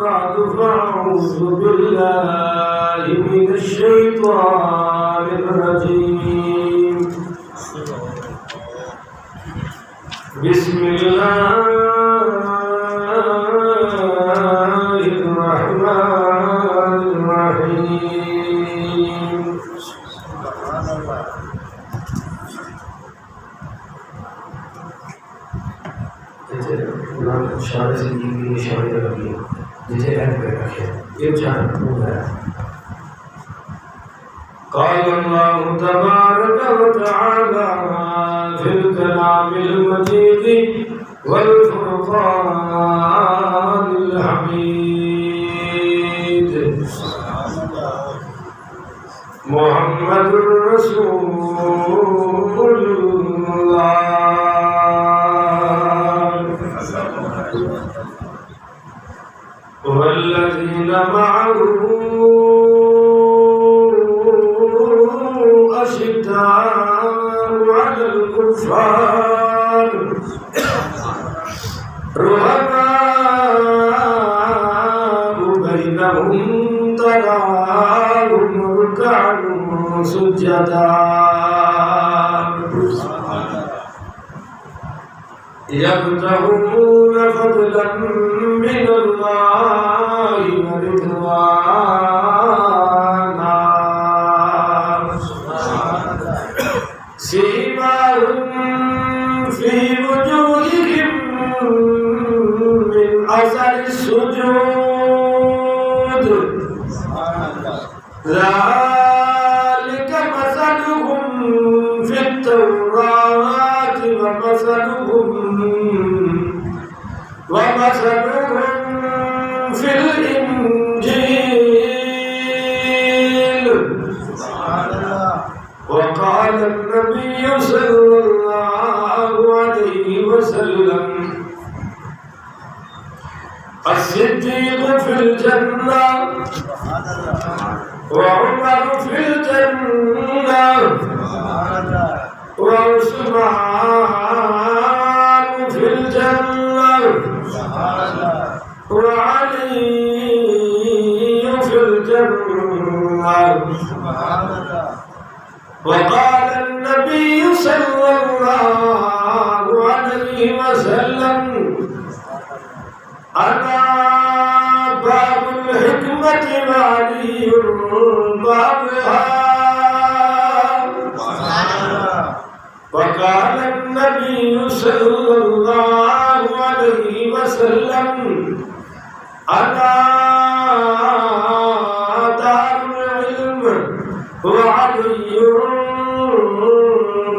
بعد فأعوذ بالله من الشيطان الرجيم بسم الله الرحمن الرحيم سبحان الله شاعر زندگی شاعر رکھی جسے علم پہ رکھے یہ جان ہے قال الله تبارك وتعالى في الكلام المجيد والفرقان الحميد محمد رسول الله والذين معه أشداء على الكفار رحماء بينهم تراهم ركعا سجدا يبتغون فضلا من الله ورضوانا سيماهم في وجوههم من أثر السجود ذلك مثلهم في التوراة ومثلهم في الإنجيل وقال النبي صلى الله عليه وسلم الصديق في الجنة وعمر في الجنة وعثمان في الجنة وعلي في الجنة وقال النبي صلى الله عليه وسلم أنا باب الحكمة وعلي بابها وقال النبي صلى الله عليه وسلم أنا دار العلم وعلي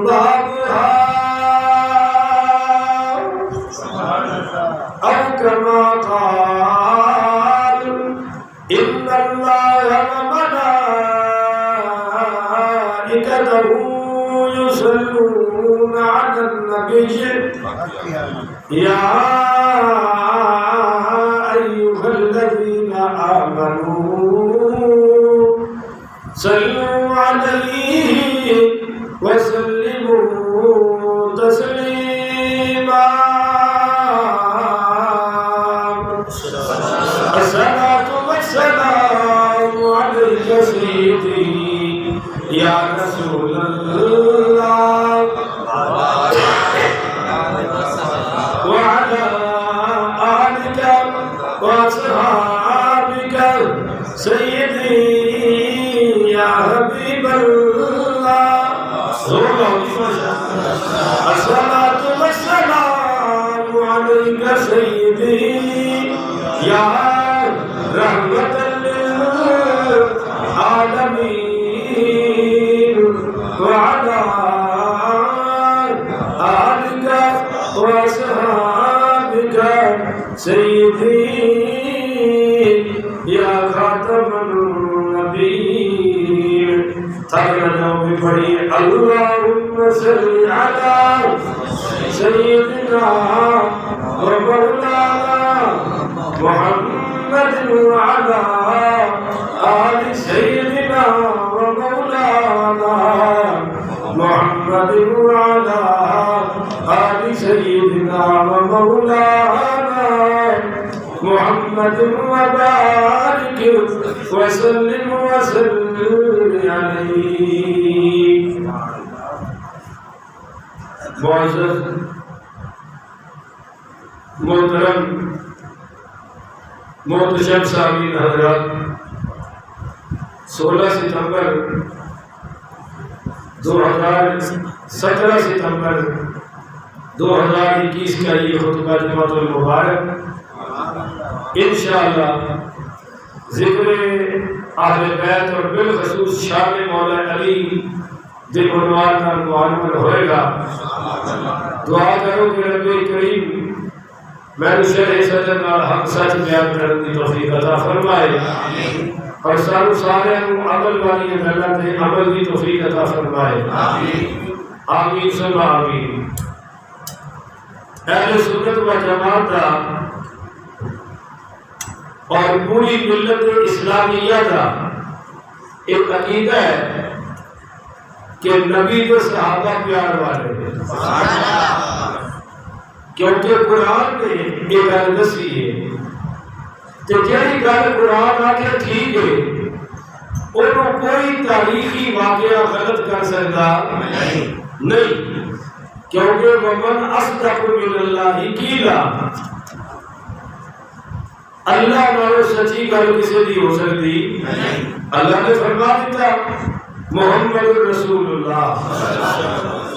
بابها أو كما قال إن الله وملائكته يصلون على النبي يا أيها الذين آمنوا صلوا عليه وسلموا تسليما الصلاة والسلام عليك سيدي يا رسول الله وعلى آلك وأصحابك سيدي يا حبيب الله الصلاة والسلام عليك سيدي يا رحمة للعالمين وعلى آلك وأصحابك سيدي يا خاتم النبيين تقنا بفري اللهم صل على سيدنا ومولانا محمد وعلى آل سيدنا ومولانا محمد وعلى آل سيدنا ومولانا محمد محمد وبارك وسلم عليه. معزز محترم محتشم سامعین حضرات، 16 ستمبر 17 ستمبر 2021 کا یہ خطبہ جمعۃ المبارک انشاءاللہ ذکر اہل بیت اور بالخصوص شان مولا علی دل عنوان کا معلوم ہوئے گا. دعا کرو کہ رب کریم میں شرح صدر نال حق سچ بیان کرنے کی توفیق عطا فرمائے اور سانو سارے عمل والی گلاں تے عمل کی توفیق عطا فرمائے. آمین ثم آمین. اہل سنت و جماعت کا اور پوری ملت اسلامیہ کا ایک عقیدہ ہے کہ نبی کے صحابہ پیار والے ہیں، کیونکہ قرآن نے ایک گل دسی ہے کہ جہی گل قرآن آ کے ٹھیک ہے انہوں کوئی تاریخی واقعہ غلط کر سکتا نہیں، کیونکہ ومن اصدق من اللہ قیلا، اللہ نالو سچی گل کسی دی ہو سکتی. اللہ نے فرما دیتا محمد رسول اللہ،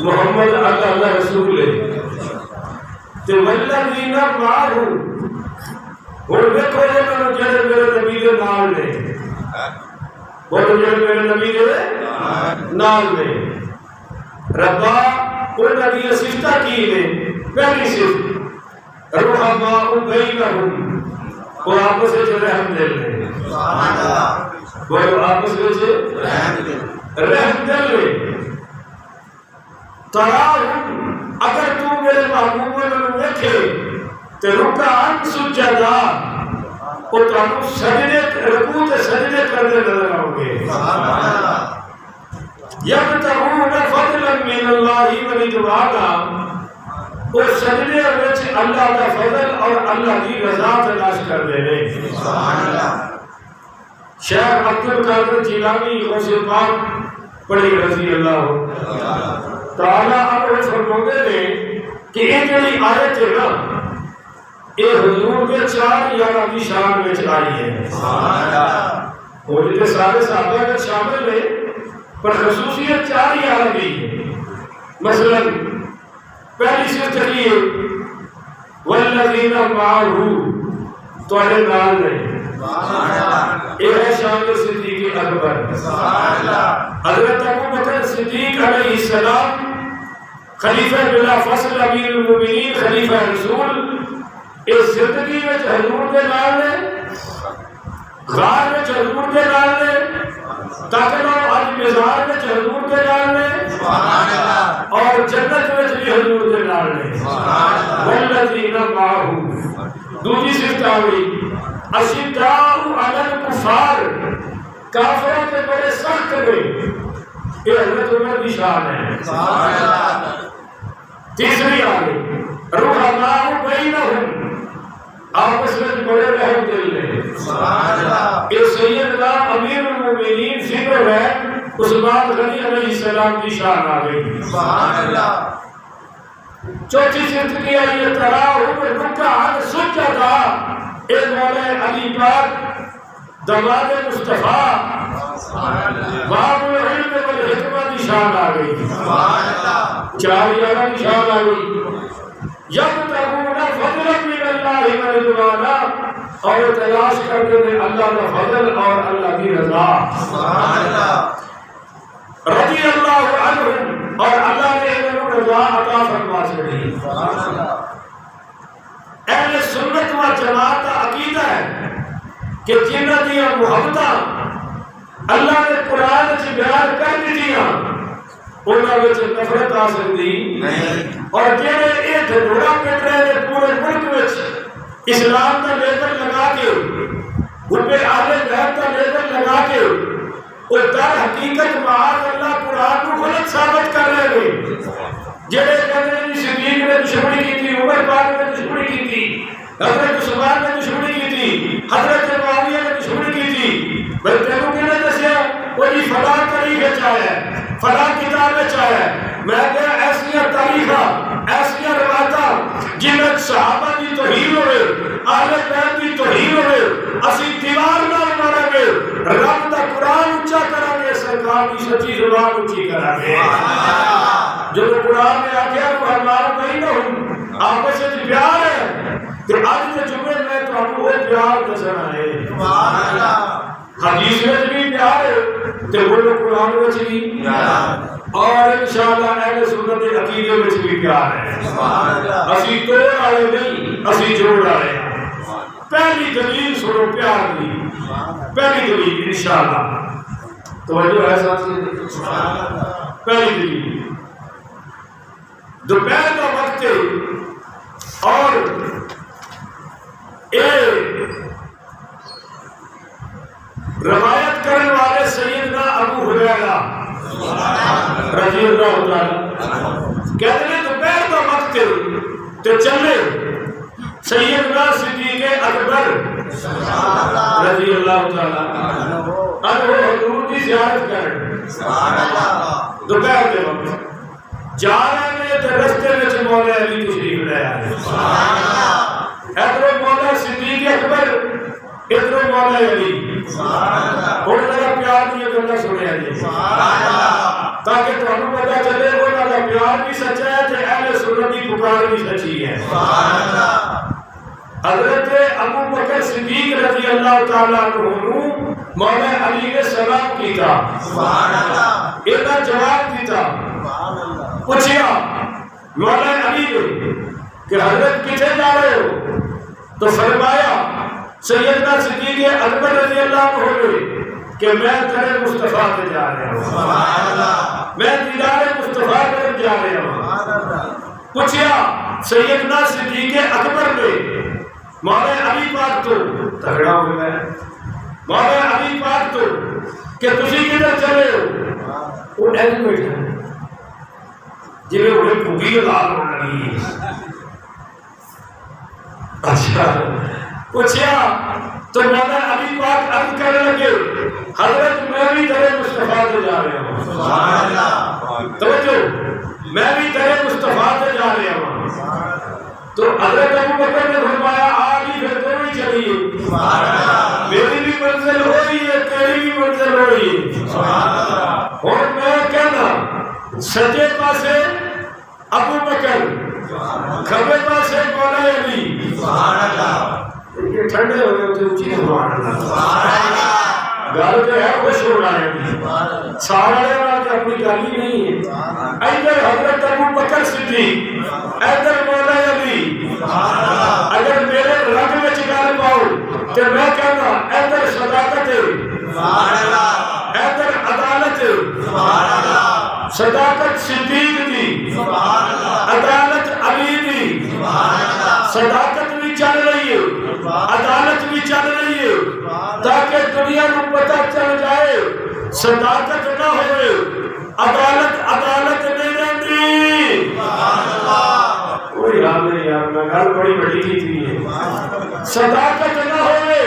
محمد اللہ رسول ہے. تے والذین معہ، ہن دیکھو یہ جڑے میرے نبی دے نال نے، وہ جڑے میرے نبی دے نال نے، ربا ان نبی صفتہ کی نے. پہلی صفت رحماء بینہم، وہ آپس میں رحم دل نے، وہ آپس میں رحم دل نے. تراہم، اگر تو میرے محبوب میں دیکھے تو رکعن سجدہ، وہ تانوں سجدے رکوع تے سجدے کرتے نظر آؤ گے. یبتغون فضلا من اللہ ورضوانا، وہ سجدے وچ اللہ کا فضل اور اللہ کی رضا تلاش کرتے ہیں. شیخ عبد القادر جیلانی غوث پاک بڑی رضی اللہ تعالیٰ عنہ فرماتے ہیں کہ یہ جڑی آیت ہے نا، یہ حضور کے 4 یارہ کی شان میں آئی ہے. وہ جتنے سارے صحابہ کے شامل ہیں پر خصوصیت 4 یارہ کی ہے. مثلا پہلی صفت کی ہے والذین معہ، تواڈے نال نے، یہ ہے شان صدیق اکبر. حضرت ابوبکر صدیق علیہ السلام خلیفہ بلا فصل امیر المومنین، خلیفہ رسول، اس زندگی میں حضور کے نال نے، غار میں حضور کے نال نے، تاکہ آج مزار میں حضور کے نال نے، اور جنت میں بھی حضور کے نال نے. والذین معہ، دوسری صفت آ گئی اشداء علی الکفار، کافروں کے بڑے سخت ہوئے. یہ حضرت عمر کی شان ہے. تیسری آ گئی رحماء بینہم، آپس میں بڑے رحم دل نے. یہ سیدنا امیر المومنین فکر ہے عثمان غنی علیہ السلام کی شان آ گئی. چوتھی صفت کی ہے یہ تراہم رکعن سجدہ، اے مولا علی پاک دماد مصطفیٰ باب العلم والحکمہ کی شان آ گئی. 4 یارہ کی شان آ گئی. یبتغون فضلا من اللہ ورضوانا، اور تلاش کرتے ہیں اللہ کا فضل اور اللہ کی رضا. رضی اللہ عنہم، اور اللہ نے انہیں رضا عطا فرما چھڑی. اہل سنت و جماعت کا عقیدہ ہے کہ جنہاں دی محبتاں اللہ نے قرآن سے بیان کر دیا انہاں وچ نفرت آ سکتی نہیں. اور جڑے یہ ڈھوڑا پٹ رہے ہیں پورے ملک وچ اسلام کا لیبل لگا کے، حب اہل بیت کا لیبل لگا کے، وہ در حقیقت معاذ اللہ قرآن کو غلط ثابت کر رہے ہیں. جڑے کہتے ہیں صدیق نے دشمنی کی تھی، عمر پاک نے دشمنی کی تھی، حضرت عثمان نے دشمنی کی تھی، حضرت معاویہ نے دشمنی کی تھی، بھائی تینوں کہنے دسیا وہ جی فلاں تاریخ چاہے فلاں کتاب چاہے، میں کہا ایسیاں تاریخاں ایسیاں روایتاں جنہیں صحابہ کی توہین ہوئے، اہل بیت کی توہین ہوئے، اسی دیوار نال ماریں گے، رب دا قرآن اونچا کریں گے، سرکار کی سچی زبان اونچی کریں گے۔ جب قرآن نے آخیا محرمان بینہم آپس میں پیار ہے، تو آج کے جمعے میں تو ہم وہ پیار دسنا ہے، حدیث میں بھی پیار ہے تو وہ قرآن میں بھی اور انشاءاللہ اہل سنت کے عقیدے میں بھی پیار ہے۔ اسی توڑ آئے نہیں، اسی جوڑ آئے۔ پہلی دلیل سنو پیار دی، پہلی دلیل انشاءاللہ توجہ ہے ساتھی، پہلی دلیل دوپہر کا وقت اور روایت کرنے والے سیدنا ابو ہریرہ رضی اللہ تعالی کہتے ہیں دوپہر کا وقت تو چلے سیدنا صدیق اکبر رضی اللہ تعالی عنہ حضور کی زیارت کریں دوپہر کے وقت جا رہے ہیں تو رستے میں مولا علی تشریف لے آئے، ادھر مولا صدیق اکبر ادھر مولا علی، اور میرا پیار کی گلا سنیا جی تاکہ تمہیں پتا چلے وہ میرا پیار بھی سچا ہے تو اہل سنت کی پکار بھی سچی ہے۔ حضرت ابو بکر صدیق رضی اللہ تعالیٰ عنہ مولا علی نے سلام کیتا، ایک جواب دیتا، پوچھیا مولا علی نے کہ حضرت کتنے جا رہے ہو؟ تو فرمایا سیدنا صدیق اکبر رضی اللہ عنہ نے کہ میں تیرے مصطفیٰ کے جا رہا ہوں، میں دیدار مصطفیٰ کے جا رہا ہوں۔ پوچھیا سیدنا صدیق اکبر نے مولا علی پاک تو تگڑا ہو گیا، مولا علی پاک تو کہ تسی کدھر چلے ہو؟ وہ ایسے بیٹھا جی میں انہیں پوگی لال ہونا لگی۔ اچھا پوچھیا تو مولا علی پاک عرض کرنے لگے حضرت میں بھی تیرے مصطفیٰ سے جا رہا ہوں، توجہ میں بھی تیرے مصطفیٰ سے جا رہا ہوں۔ تو حضرت ابو بکر نے فرمایا آلی پھر تو بھی چلیے، میری بھی منزل ہو رہی ہے تیری بھی منزل ہو رہی ہے۔ اور میں کہنا سجے پاسے ابو بکر کھبے پاسے مولا علی، یہ ٹھنڈے ہو گئے تو اچھی سبحان اللہ گل تو ہے خوش ہونا ہے، سارے بات اپنی گالی نہیں ہے۔ ادھر حضرت ابو بکر صدیق ادھر مولا علی، اگر میرے رنگ میں گل پاؤ تو میں کہنا ادھر صداقت ادھر عدالت، صداقت صدیق دی، عدالت علی دی، صداقت بھی چل رہی ہے عدالت بھی چل رہی ہے تاکہ دنیا کو پتہ چل جائے صداقت نہ ہوئے عدالت عدالت نہیں رہتی۔ کوئی حال نہیں یار، میں گل بڑی بڑی کی تھی، صداقت نہ ہوئے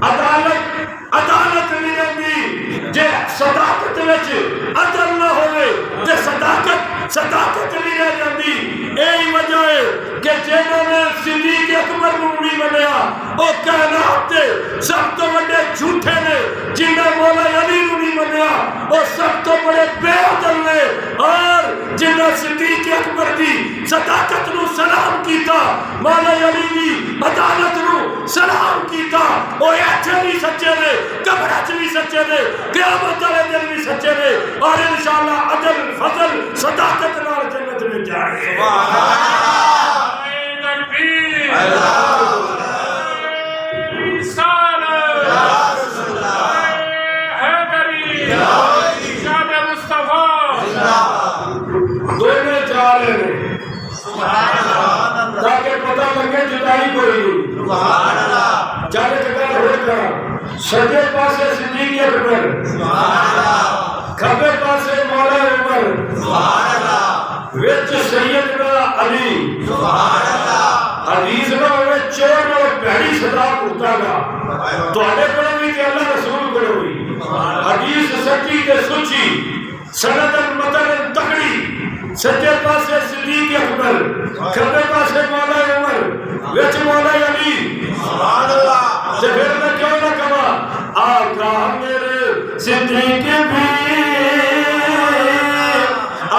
عدالت عدالت نہیں رہتی، جے صداقت وچ عدل نہ ہوئے تے صداقت نہیں رہ جاتی۔ یہی وجہ ہے کہ جنہوں نے صدیق اکبر کو نہیں منیا وہ کائنات دے سب تو بڑے جھوٹے نے، جنہیں مولا علی کو نہیں منیا وہ سب تو بڑے بے عدل نے، اور جنہیں صدیق اکبر دی صداقت نو سلام کیتا مولا علی دی عدالت نو سلام کیتا، وہ ایتھے بھی سچے نے قبرت بھی سچے نے قیامت والے دن بھی سچے نے، اور انشاءاللہ عدل فضل صداقت نال جنت میں جائیں گے۔ دونوں جا رہے ہیں تاکہ پتہ لگے جدائی کوئی نہیں، چارے جگہ ہو کر سجے پاسے صدیق اکبر، کھبے پاسے مولا عمر، وچ سیدنا علی، حدیث نہ ہوئے چور اور کڑی سزا بھگتا گا تواڈے کولوں بھی تے اللہ رسول کولوں بھی حدیث سچی تے سچی سند متن تکڑی سجے پاسے صدیق اکبر کھبے پاسے مولا عمر وچ مولا علی سبحان اللہ تے پھر میں کیوں نہ کہاں آقا میرے صدیق بھی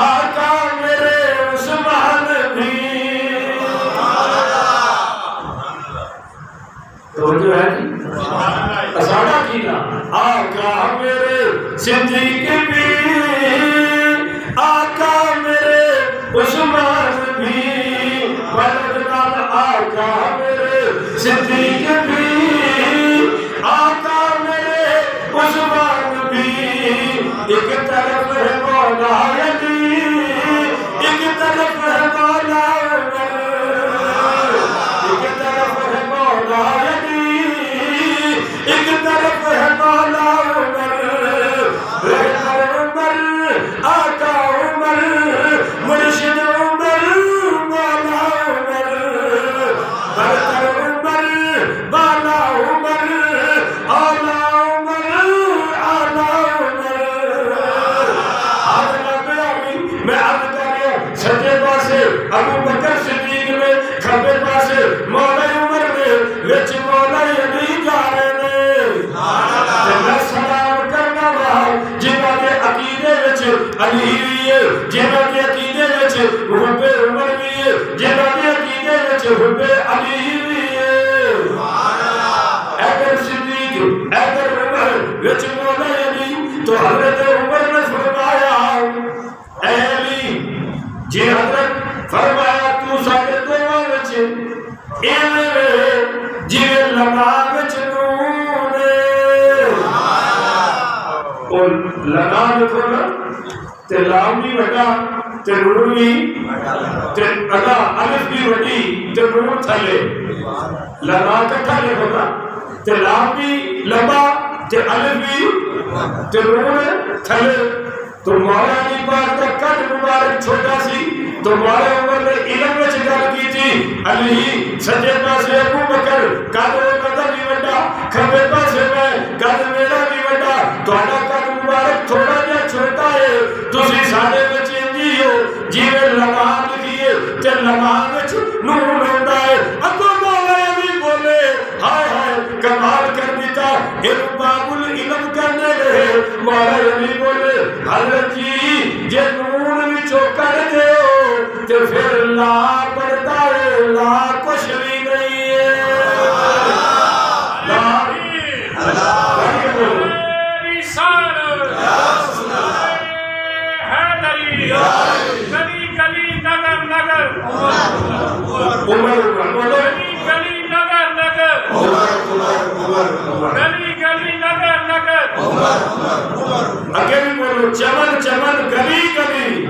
آقا میرے عثمان بھی توجہ ہے جی اساڑا کینا آقا میرے صدیق بھی آقا میرے عثمان بھی بلدنال آقا میرے صدیق بھی آقا میرے عثمان بھی ایک طرف ہے مولا علی ایک طرف ہے مولا عمر ایک طرف ہے مولا علی ایک طرف ہے مولا عمر رہبر عمر آقا عمر مرشد عمر مولا عمر برتر عمر بالا عمر آلا عمر آلا عمر حضرت ابھی میں عرض کر رہا ہوں سجے پاسے ابو بکر صدیق میں کھبے پاسے مولا عمر میں وچ مولا علی جا رہے نے میں سلام کرنا رہا جنہاں کے عقیدے وچ علی بھی ہے جنہاں کے عقیدے وچ حب عمر بھی ہے جنہاں کے عقیدے وچ حب علی بھی ہے اگر صدیق اگر عمر وچ مولا علی تو حضرت عمر نے فرمایا اے علی جی حضرت فرمایا تو ساڈے دوواں وچ ایویں جویں لگا وچ نور اور لگا لکھو نا تے لام بھی بڑا تے نور بھی تے ادا الف بھی بڑی تے نور تھلے لگا کٹھا لکھو نا تے لام بھی لمبا تے الف بھی تے نور تھلے تو مولا علی پاک کا قد مبارک چھوٹا سی تو مولا عمر نے علم وچ گل کی تھی علی سجے پاسے ابو بکر قد قدر بھی وڈا کھبے پاسے میں قد میرا بھی وڈا تہاڈا قد مبارک تھوڑا جہا چھوٹا ہے تسی ساڈے وچ انجی ہو جویں لگام لکھیے تے لگام وچ نور ہوندا ہے اگوں مولا علی بولے ہائے ہائے کمال کر دیتا علم باب العلم کرنے رہے مولا علی بولے حضرت جی جے نور وچوں کر دیو تے پھر لا پڑتا ہے لا کچھ بھی نہیں ہے لا گلی گلی نگر نگر گلی نگر نگر گلی گلی نگر نگر اگے بھی بولو چمن چمن گلی گلی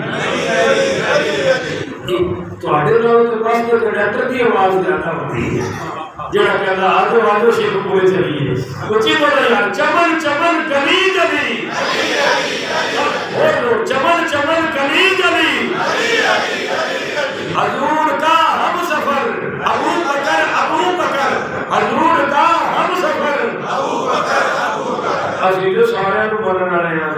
تواڈے نال تے بس تے کنڈکٹر دی آواز زیادہ ہوندی ہے جڑا کہندا آجو آجو شیخ پورے چلیے اونچی بولو یار چمن چمن گلی گلی بولو چمن چمن گلی گلی حضور کا ہم سفر ابو بکر حضور کا ہم سفر ابو بکر اسی جو سارے نو بولن والے ہیں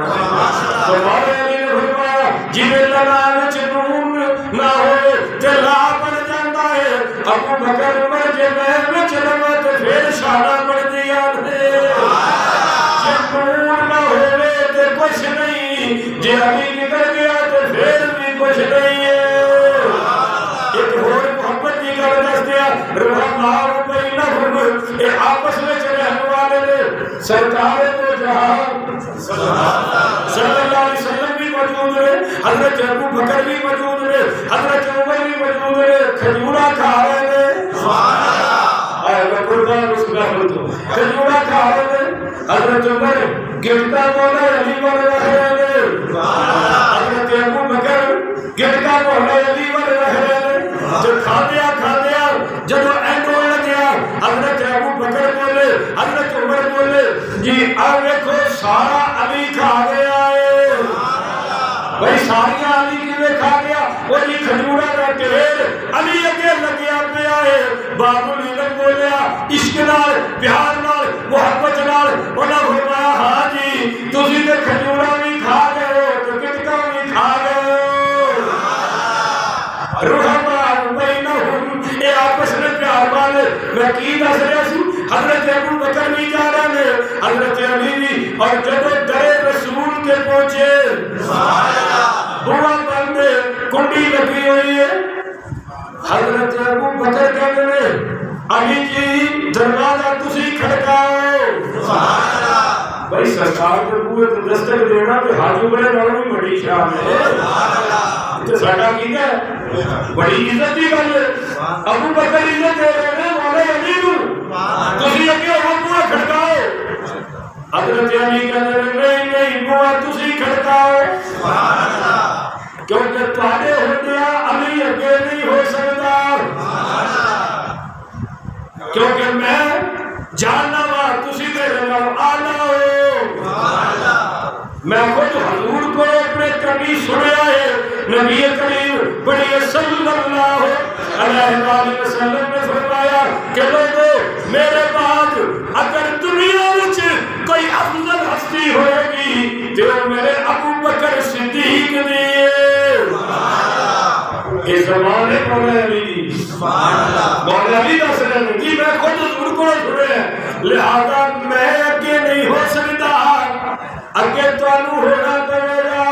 تو مولا علی نے فرمایا جویں لگا وچ نور نہ ہوئے تے لا بن جاندا ہے ابو بکر عمر جے میں وچ لگا تے پھر شانا بن دیا ہے جے نور نہ ہوئے تے کچھ نہیں جے علی نکل گیا تے پھر بھی کچھ نہیں ہے ایک اور محبت کی گل دس دیا رحماء بینہم اے آپس وچ رہن والے نے سرکار تو جہاں صلی اللہ علیہ وسلم بھی موجود ہے حضرت ابو بکر بھی موجود ہے حضرت عمر بھی موجود ہے کھجورا کھا رہے ہیں سبحان اللہ اے میں قربان اس کا تو کھجورا کھا رہے ہیں حضرت عمر گٹکا مولا علی ور رہ رہے ہیں سبحان اللہ حضرت ابو بکر گٹکا مولا علی ور رہ رہے ہیں جو کھا دیا جب اینڈ ہونے لگیا حضرت ابو بکر بولے حضرت عمر بولے جی اب دیکھو سارا علی کھا گیا ہے بھائی ساریا علی کی کھا گیا وہ جی کھجورا کا ٹھیر علی اگے لگیا پیا ہے باب العلم بولیا عشق نال پیار نال محبت نال انہاں فرمایا ہاں جی تسی تے کھجوراں بھی کھا گئے ہو تے کٹکاں بھی کھا گئے ہو رحمان بینہم اے آپس میں پیار والے میں کی دس رہا سی حضرت ابو بکر بھی جا رہے ہیں حضرت علی بھی اور جب در رسول کے پہنچے بوا بند کنڈی لگی ہوئی ہے حضرت ابو بکر کہتے ہیں علی جی دروازہ تسی کھڑکاؤ بھائی سرکار کے بوئے تو دستک دینا تو حاجو بڑے نالوں بھی بڑی شان ہے تو ساڈا کی ہے بڑی عزت کی گل ہے ابو بکر عزت دے رہے ہیں مولا علی کو تسی اگے وہ بوا کھڑکاؤ حضرت علی کہتے ہیں نہیں نہیں بوا تسی کھڑکاؤ کیونکہ تواڈے ہوندیا علی اگے نہیں ہو سکتا کیونکہ میں جاننا وا تسی میرے نال آنا ہو میں خود حضور کو اپنے کبھی سنیا ہے نبی کریم بڑی صلی اللہ علیہ وسلم نے فرمایا کہ لوگوں میرے بعد اگر دنیا وچ کوئی افضل ہستی ہوئے گی تو میرے ابو بکر صدیق دی اس زمانے مولا علی مولا علی دس رہے ہیں جی میں خود حضور کو سنیا لہذا میں اگے نہیں ہو سکتا اگے تانوں ہونا پڑے گا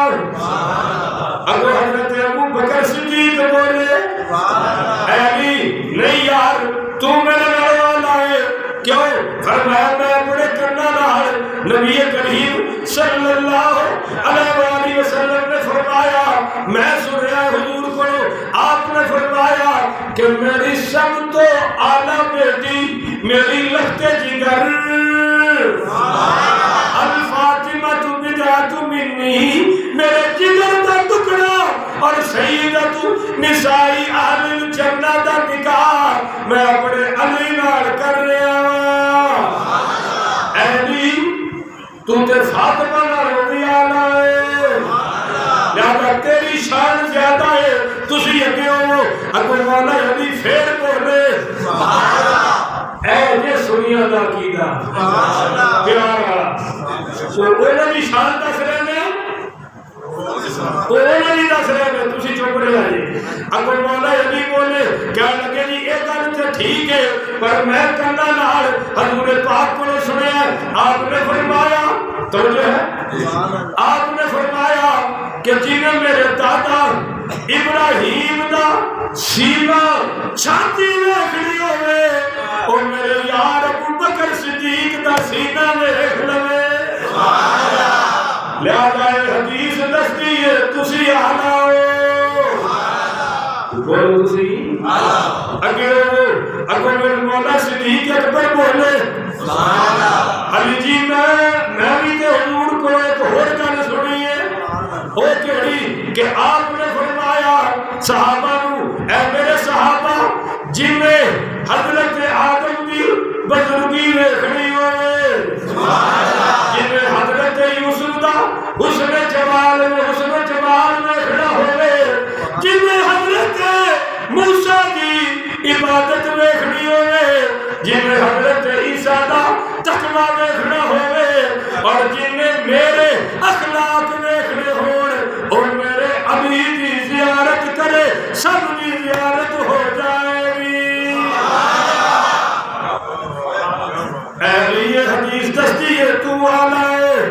اگو حضرت ابو بکر صدیق بولے اے علی نہیں یار تو میرے نال والا ہے کیوں فرمایا میں اپنے کرنا نال نبی کریم صلی اللہ علیہ وآلہ وسلم نے فرمایا میں سن رہا حضور کو آپ نے فرمایا کہ میری سب تو اعلیٰ بیٹی میری لخت جگر الفاطمہ بضعۃ منی میرے جگر دا ٹکڑا اور سیدۃ نساء اہل الجنہ دا نکاح میں اپنے علی نال کر رہا اے علی تو تے فاطمہ نال ہوئی اعلیٰ ہے لہذا تیری شان زیادہ ہے تسی اگے ہو اگو مولا علی پھر بولے اے جے سنیا دا عقیدہ پیار والا انہاں دی شان دس رہے ہیں انہاں دی دس رہے ہیں تسی چپ رہے جی اگو مولا علی بولے کیا لگے جی یہ گل تے ٹھیک ہے پر میں کنا نال حضور پاک کو سنیا آپ نے فرمایا توجہ ہے آپ نے فرمایا کہ جنہیں میرے دادا ابراہیم دا سینہ چھاتی ویکھنی ہوئے اور میرے یار ابو بکر صدیق دا سینہ ویکھ لوے لہذا یہ حدیث دستی ہے تسی آنا ہو بولو تسی اگے اگو میرے مولا صدیق اکبر بولے علی جی میں بھی تو حضور کو ایک اور گل سنی ہے وہ کہڑی کہ آپ نے فرمایا صحابہ نو اے میرے صحابہ جن میں حضرت آدم کی بزرگی ویکھنی ہوئے جن میں حضرت یوسف دا حسن جمال ویکھنا ہوئے جن میں حضرت موسیٰ کی عبادت ویکھنی ہوئے جن میں حضرت عیسیٰ دا تقوی ویکھنا ہوئے اور جن میں میرے اخلاق ویکھنے ہون اور میرے ابھی کی زیارت کرے سب کی زیارت ہو جائے گی اے یہ حدیث دستی ہے تو آلہ ہے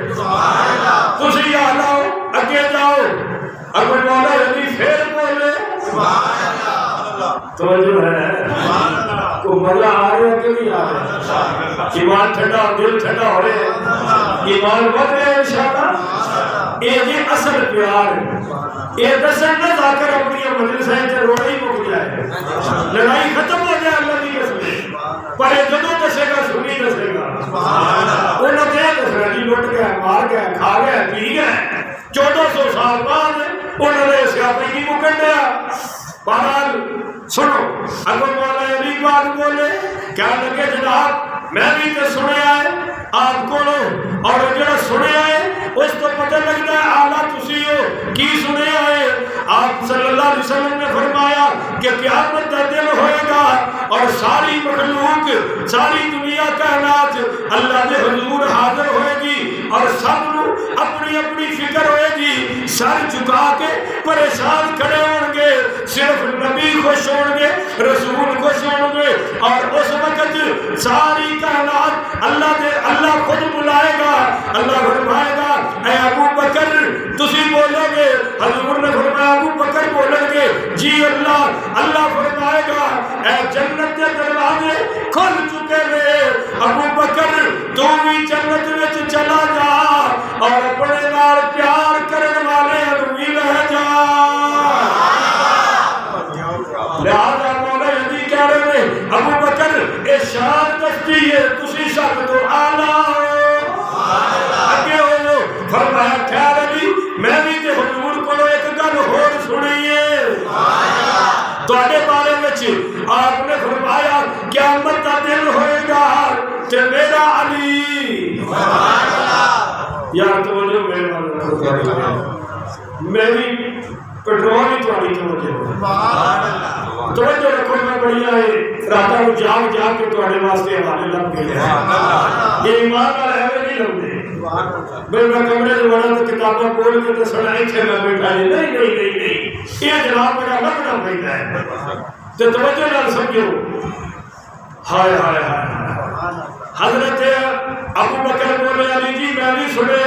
تسی آلہ ہو اگے جاؤ اگر مولا علی پھر بولے تو جو ہے کو مزہ آ رہا ہے کہ نہیں آ رہا ایمان ٹھنڈا دل ٹھنڈا ہو رہے ایمان بڑھ رہے ہیں انشاءاللہ یہ اصل پیار ہے یہ دسن نہ جا کر اپنی مجلس ہے کہ روڑا ہی مک جائے لڑائی ختم ہو جائے اللہ کی قسم پر یہ جدو دسے گا سنی دسے گا انہوں نے دس رہا جی لٹ گیا مار گیا کھا گیا پی گیا 1400 سال بعد انہوں نے سیاپی کی مکن دیا بہرحال سنو اگر مولا علی بات بولے کیا لگے جناب میں بھی تو سنیا ہے آپ کو اور جڑا سنیا ہے اس تو پتہ لگتا ہے آلہ تسی ہو کی سنیا ہے آپ صلی اللہ علیہ وسلم نے فرمایا کہ قیامت کا دن ہوئے گا اور ساری مخلوق ساری دنیا کائنات اللہ کے حضور حاضر ہوئے گی اور سب نو اپنی اپنی فکر ہوئے گی، سر جھکا کے پریشان کھڑے ہوں گے، صرف نبی خوش ہوں گے، رسول خوش ہوں گے، اور اس وقت ساری کائنات اللہ خود بلائے گا، اللہ فرمائے گا اے ابو بکر تسی بولو گے، حضور نے فرمایا ابو بکر بولیں گے جی اللہ فرمائے گا اے جنت کے دروازے کھل چکے ہیں، ابو بکر تو بھی جنت میں چلا جا اور اپنے نال پیار کرنے والے بھی رہ جا۔ لہذا مولا علی کہہ رہے ہیں ابو بکر اے شان دستی ہے تسی سب تو اعلیٰ اگے ہو۔ فرمایا خیر علی میں بھی تے حضور کو ایک گل ہور سنی ہے تواڈے بارے وچ، آپ نے فرمایا قیامت کا دن ہوئے گا کہ میرا علی یار توجہ میرے میری پٹرول ہی تھوڑی توجہ رکھو، میں بڑھیا ہے راتاں نوں جاگ جاگ کے تواڈے واسطے حوالے لب گئے یہ ایمان نال ایویں نہیں لگدے بھئی میں کمرے میں بڑا تو کتاباں کھول کے تے سڑائی تھے میں بیٹھا نہیں نہیں نہیں نہیں یہ جناب میرا لگنا پیندا ہے تے توجہ نال سمجھو۔ ہائے ہائے ہائے حضرت ابو بکر بولے علی جی میں بھی سنے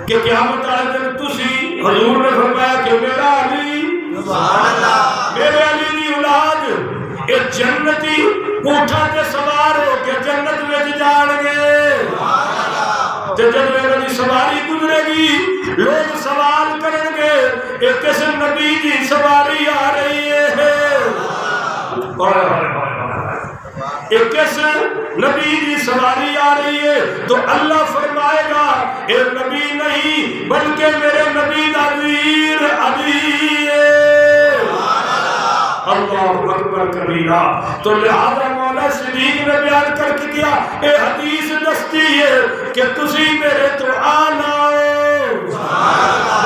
کہ قیامت والے دن تسی حضور نے فرمایا کہ میرا علی میرے علی دی اولاد اے جنتی اونٹاں تے سوار ہو کے جنت وچ جان گے تے جب میرے دی سواری گزرے گی لوگ سوال کریں گے اے کس نبی دی سواری آ رہی ہے، اے کس نبی دی سواری آ رہی ہے، تو اللہ فرمائے گا اے نبی نہیں بلکہ میرے نبی دا ویر علی ہے، اللہ اکبر کبیرہ۔ تو لہذا مولا صدیق نے بیان کر کے کیا اے حدیث دستی ہے کہ تسی میرے تو آنا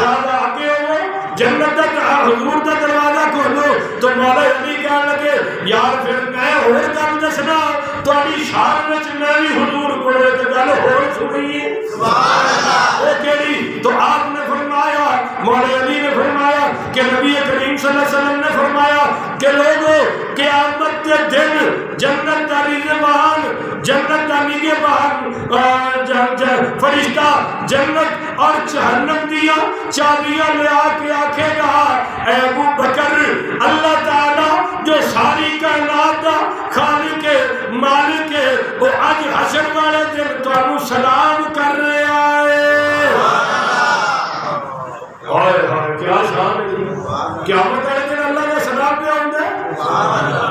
لہذا آگے ہو جنت کا حضور دا دروازہ کھولو تو مولا علی کہنے لگے یار پھر میں اور گل دسنا تہاڈی شان وچ میں بھی حضور کو ایک گل ہور سنی ہے وہ کیڑی، تو آپ نے فرمایا مولا علی نے فرمایا کہ نبی کریم صلی اللہ علیہ وسلم نے فرمایا کہ لوگوں قیامت کے دن جنت کا رضوان جنت کا نگہبان فرشتہ جنت اور جہنم دیا چابیاں لے آ کے آکھے گا اے ابو بکر اللہ تعالی جو ساری کائنات دا خالق مالک ہے وہ اج حشر والے دن تانوں سلام کر رہا ہے۔ ہائے ہائے کیا شان ہے، قیامت والے دن اللہ کا سلام پہ آندا ہے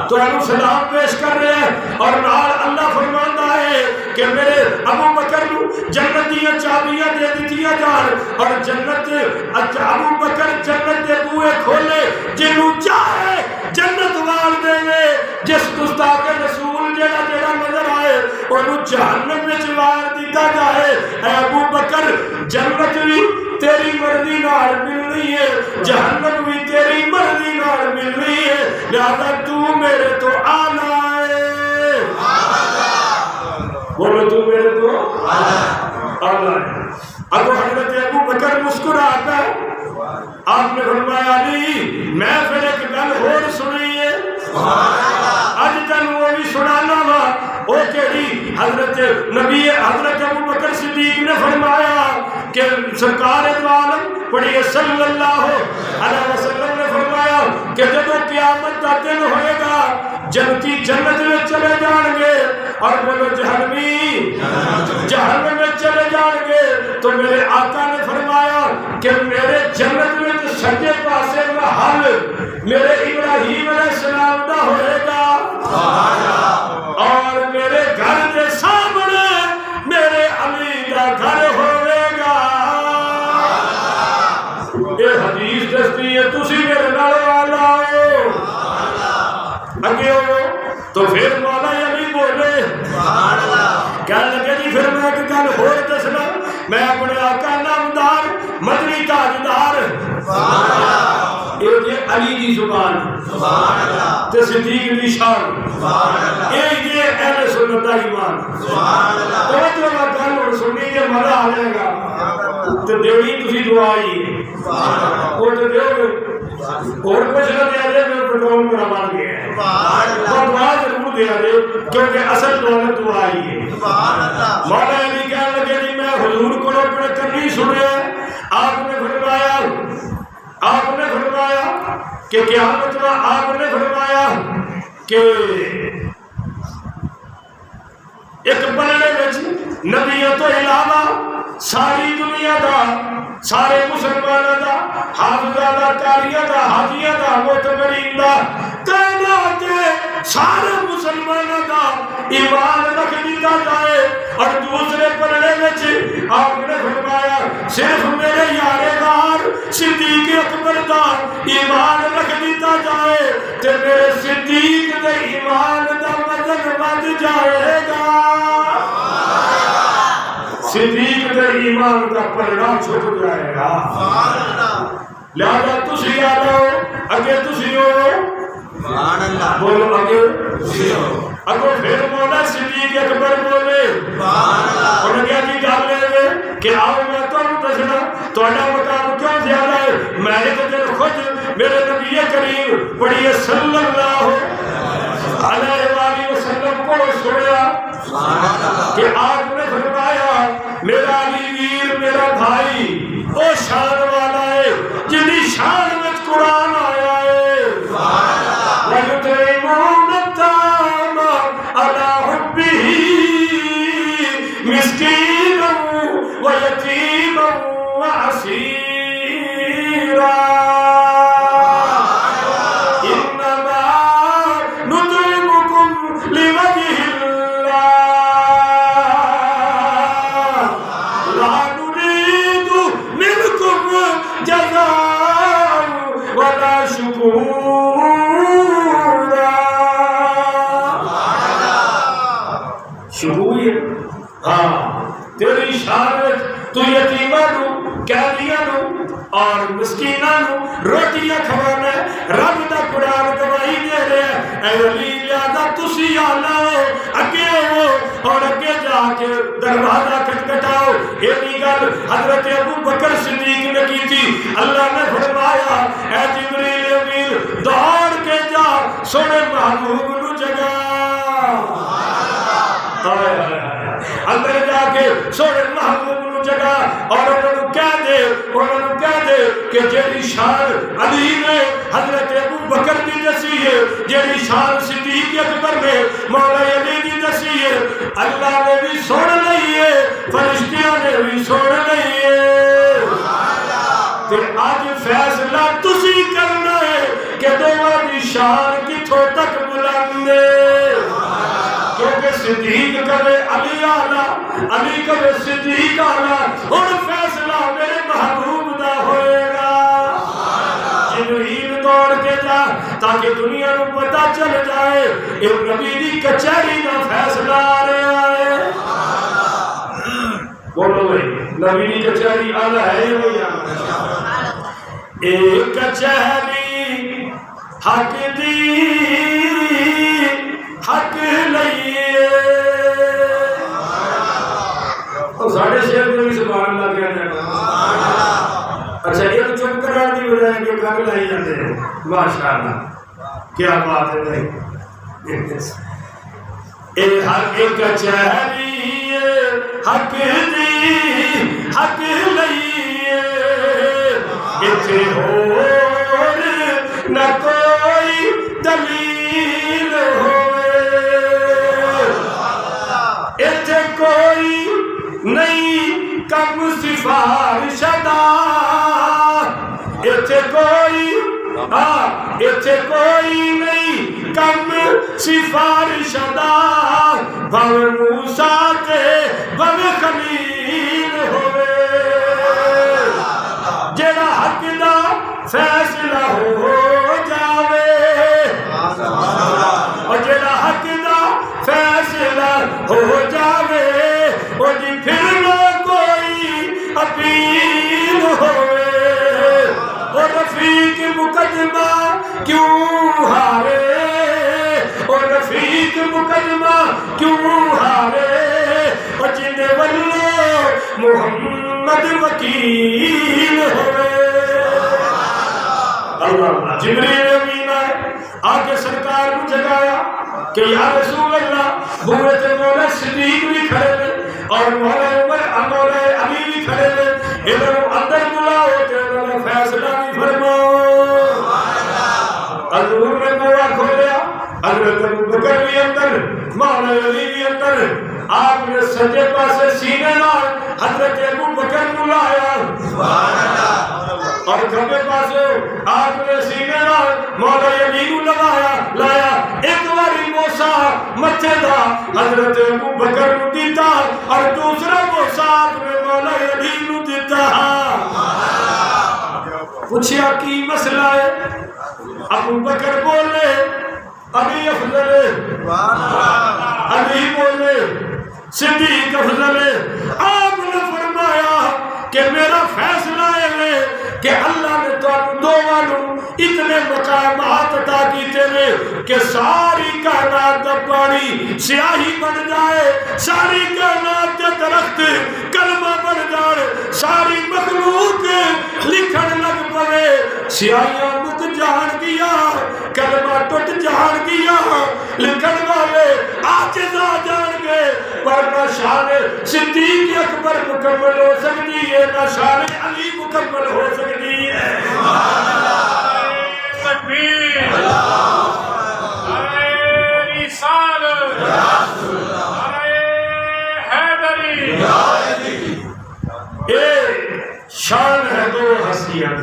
تو انہوں سلام پیش کر رہے ہیں اور نال اللہ فرماندا ہے کہ میرے ابو بکر نو جنت دیا چابیاں دے دتیاں جان اور جنت ابو بکر جنت دے بوئے کھولے جنوں چاہے جنت وال دے جس گستاخ رسول جڑا جڑا نظر آئے انہوں جہنم وچ وار دیتا جائے۔ اے ابو بکر جنت بھی تیری مرضی نال ملنی ہے جہنم بھی تیری مرضی نال ملنی ہے لہذا تو میرے تو آنا ہے، بولو تو میرے تو آنا ہے۔ اب حضرت ابو بکر مسکراتا ہے، آپ نے فرمایا علی میں پھر ایک گل اور سنی ہے اج تک وہ بھی سنانا وا وہ کیڑی، حضرت نبی حضرت ابو بکر صدیق نے فرمایا کہ سرکار دو عالم پڑھیے صلی اللہ علیہ وسلم نے فرمایا کہ جب قیامت کا دن ہوئے گا جنتی جنت میں چلے جان گے اور بولو جہنمی جہنم میں چلے جان گے، تو میرے آقا نے فرمایا کہ میرے جنت میں تو سجے پاسے میں حل میرے ابراہیم علیہ السلام دا ہوئے گا اور میرے گھر کے سامنے میرے علی کا گھر ہوئے گا۔ یہ حدیث دستی ہے تسی میرے نال والا ہو اگے ہو تو پھر مولا علی بولے کہنے لگے جی پھر میں ایک گل ہور دسنا میں اپنے آقا نامدار مدنی تاجدار یہ علی دی زبان سبحان اللہ تے صدیق دی شان سبحان اللہ اے اہل سنت دا ایمان سبحان اللہ توجہ نال گل ہن سنی تے مزہ آ جائے گا تے دیوی تسی دعا ہی سبحان اللہ او تے دیو اور کچھ نہ دیا جائے میں پٹرول میرا بن گیا ہے اور دعا ضرور دیا جائے کیونکہ اصل دولت دعا ہی ہے مولا علی کہنے لگے جی میں حضور کو اپنے کنی سنے آپ نے فرمایا کہ قیامت میں آپ نے فرمایا کہ ایک بلنے وچ نبیوں تو علاوہ ساری دنیا دا سارے مسلمانوں دا حافظاں دا قاریاں دا حاجیاں دا معتبرین دا کائنات سارے مسلمانوں دا ایمان رکھ دیتا جائے اور دوسرے پلڑے وچ آپ نے فرمایا صرف میرے یار غار صدیق اکبر دا ایمان رکھ دیتا جائے تے میرے صدیق دے ایمان دا وزن ود جائے گا صدیق دے ایمان کا پلڑا چھپ جائے گا لہذا تسی آ جاؤ اگے تسی ہو بولو اگے تسی ہو اگو پھر مولا صدیق اکبر بولے انہوں نے جی گل لے کہ آؤ میں تمہیں دسنا تہاڈا مقام کیوں زیادہ ہے میں ایک دن خود میرے نبی کریم پڑھیے صلی اللہ علیہ وآلہ وسلم کو سنیا کہ آپ نے فرمایا میرا علی ویر میرا بھائی او شان والا ہے جنہی شان میں قرآن آیا ہے وَيُطْعِمُونَ الطَّعَامَ عَلَىٰ حُبِّهِ مِسْكِينًا وَيَتِيمًا وَأَسِيرًا تیری شان تو یتیماں نو قیدیاں نو اور مسکیناں نو روٹیاں کھوانا رب دا قرآن گواہی دے رہے اے علی لہذا تسی آلاؤ اگے ہو اور اگے جا کے دروازہ کھٹکھٹاؤ یہ گل حضرت ابو بکر صدیق نے کی تھی اللہ نے فرمایا اے جبریل امین دوڑ کے جا سونے محبوب نو جگا اندر جا کے سونے محبوب نو جگہ اور انہوں کہہ دے کہ جیڑی شان علی نے حضرت ابو بکر کی دسی ہے جیڑی شان صدیق اکبر نے مولا علی کی دسی ہے اللہ نے بھی سن لئی ہے فرشتیاں نے بھی سن لئی ہے تے آج فیصلہ تسی کرنا ہے کہ دونوں کی شان کتھوں تک بلند ہے کیونکہ صدیق کرے علی آلہ علی کرے صدیق آلہ اور فیصلہ میرے محبوب دا ہوئے گا جبریل دوڑ کے جا تاکہ دنیا نو پتہ چل جائے ایک نبی دی کچہری دا فیصلہ آ رہا ہے بولو بھائی نبی دی کچہری آلہ ہے یہ ایک کچہری حق دی حق لئیے ساڑھے شہر میں بھی سبحان اللہ کہنے اچھا یہ تو چپ کرار دی بجائے کہ گھر لائی جاتے ہیں ماشاءاللہ کیا بات ہے بھائی اے حق کچہری حق دی حق لئیے اتھے ہور نہ کوئی دلیل اتھے کوئی نہیں کم سفارش دا اتھے کوئی نہیں کم سفارش دا بھو موسیٰ تے بھو خلیل ہوئے جیڑا حق دا فیصلہ ہو جاوے اور جیڑا حق دا فیصلہ ہو جاوے اور جی پھر نہ کوئی اپیل ہوئے اور رفیق مقدمہ کیوں ہارے اور رفیق مقدمہ کیوں ہارے اور جن واللہ محمد وکیل ہوئے اللہ جبریل امین آئے آگے سرکار کو جگایا کہ یا رسول اللہ بوت مولا صدیق بھی کھڑے لے اور مولا عمر مولا علی بھی کھڑے لے ادھر اندر بلاؤ کہ انہوں فیصلہ بھی فرماؤ حضور نے بوا کھولیا حضرت ابوبکر بھی اندر مولا علی بھی اندر آپ نے سجے پاسے سینے نال حضرت ابوبکر بلایا اور کھبے پاسے آپ نے سینے نال مولا علی کو لایا ایک باری موسیٰ مچے دا حضرت ابوبکر کو دیتا اور دوسرا موسیٰ آپ نے مولا علی کو دیتا پوچھیا کی مسئلہ ہے ابوبکر بولے علی افضل ہے علی بولے صدیق افضل ہے آپ نے فرمایا کہ میرا فیصلہ ہے کہ اللہ نے تو دونوں اتنے مقامات عطا کیتے ہیں کہ ساری کائنات کا پانی سیاہی بن جائے ساری کائنات کے درخت کلمہ بن جائے ساری مخلوق لکھن لگ پڑے سیاہیاں مک جان گیا کلمہ ٹوٹ جان گیا لکھن والے عاجز آ جان گے پر نہ شان صدیق اکبر مکمل ہو سکتی ہے نہ شان علی مکمل ہو سکتی ہے